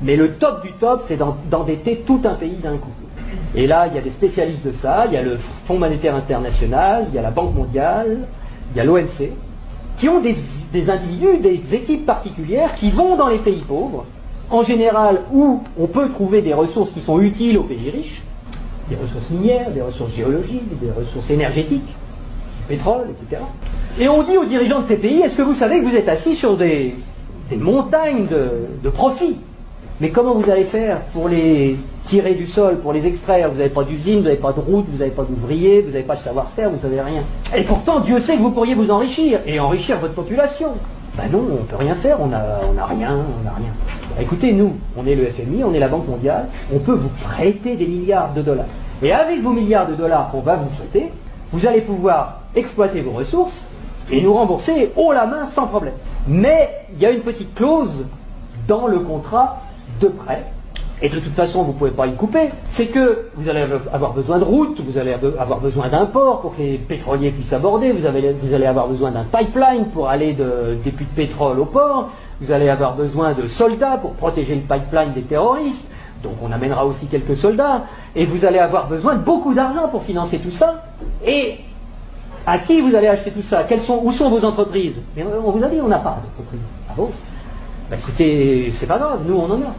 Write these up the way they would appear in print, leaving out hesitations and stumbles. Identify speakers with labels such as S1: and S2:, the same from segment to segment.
S1: Mais le top du top, c'est d'endetter tout un pays d'un coup. Et là, il y a des spécialistes de ça, il y a le Fonds monétaire international, il y a la Banque mondiale, il y a l'OMC, qui ont des individus, des équipes particulières qui vont dans les pays pauvres, en général où on peut trouver des ressources qui sont utiles aux pays riches, des ressources minières, des ressources géologiques, des ressources énergétiques, du pétrole, etc. Et on dit aux dirigeants de ces pays, est-ce que vous savez que vous êtes assis sur des montagnes de profits? Mais comment vous allez faire pour les tirer du sol, pour les extraire? Vous n'avez pas d'usine, vous n'avez pas de route, vous n'avez pas d'ouvriers, vous n'avez pas de savoir-faire, vous n'avez rien. Et pourtant, Dieu sait que vous pourriez vous enrichir, et enrichir votre population. Ben non, on ne peut rien faire, on n'a rien, on n'a rien. Ben écoutez, nous, on est le FMI, on est la Banque mondiale, on peut vous prêter des milliards de dollars. Et avec vos milliards de dollars qu'on va vous prêter, vous allez pouvoir exploiter vos ressources et nous rembourser haut la main sans problème. Mais il y a une petite clause dans le contrat de prêt, et de toute façon vous ne pouvez pas y couper, c'est que vous allez avoir besoin de routes, vous allez avoir besoin d'un port pour que les pétroliers puissent aborder, vous allez avoir besoin d'un pipeline pour aller des puits de pétrole au port, vous allez avoir besoin de soldats pour protéger le pipeline des terroristes, donc on amènera aussi quelques soldats, et vous allez avoir besoin de beaucoup d'argent pour financer tout ça, et à qui vous allez acheter tout ça? Où sont vos entreprises? Mais on vous a dit, on n'a pas d'entreprise. Ah bon? Bah écoutez, c'est pas grave, nous on en a.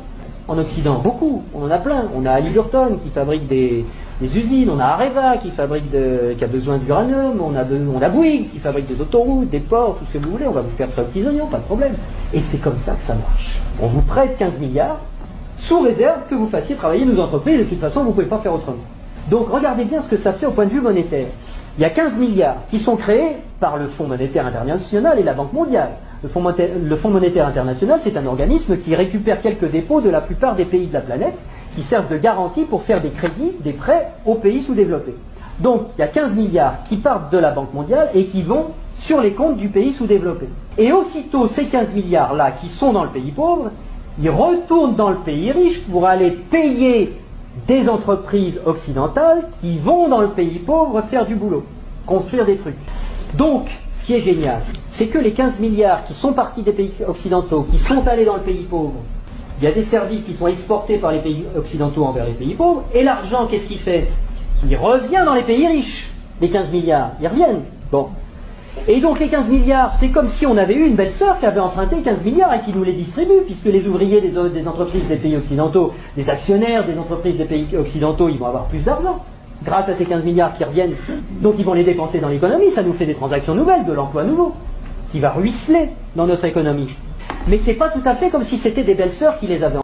S1: En Occident, beaucoup, on en a plein. On a Halliburton qui fabrique des usines, on a Areva qui a besoin d'uranium, on a Bouygues qui fabrique des autoroutes, des ports, tout ce que vous voulez, on va vous faire ça aux petits oignons, pas de problème. Et c'est comme ça que ça marche. On vous prête 15 milliards, sous réserve que vous fassiez travailler nos entreprises, et de toute façon vous ne pouvez pas faire autrement. Donc regardez bien ce que ça fait au point de vue monétaire. Il y a 15 milliards qui sont créés par le Fonds monétaire international et la Banque mondiale. Le Fonds monétaire international, c'est un organisme qui récupère quelques dépôts de la plupart des pays de la planète, qui servent de garantie pour faire des crédits, des prêts aux pays sous-développés. Donc, il y a 15 milliards qui partent de la Banque mondiale et qui vont sur les comptes du pays sous-développé. Et aussitôt, ces 15 milliards-là qui sont dans le pays pauvre, ils retournent dans le pays riche pour aller payer des entreprises occidentales qui vont dans le pays pauvre faire du boulot, construire des trucs. Donc, ce qui est génial, c'est que les 15 milliards qui sont partis des pays occidentaux, qui sont allés dans le pays pauvre, il y a des services qui sont exportés par les pays occidentaux envers les pays pauvres, et l'argent, qu'est-ce qu'il fait? Il revient dans les pays riches, les 15 milliards, ils reviennent. Bon. Et donc les 15 milliards, c'est comme si on avait eu une belle-sœur qui avait emprunté 15 milliards et qui nous les distribue, puisque les ouvriers des entreprises des pays occidentaux, les actionnaires des entreprises des pays occidentaux, ils vont avoir plus d'argent grâce à ces 15 milliards qui reviennent. Donc ils vont les dépenser dans l'économie, ça nous fait des transactions nouvelles, de l'emploi nouveau, qui va ruisseler dans notre économie. Mais c'est pas tout à fait comme si c'était des belles-sœurs qui les avaient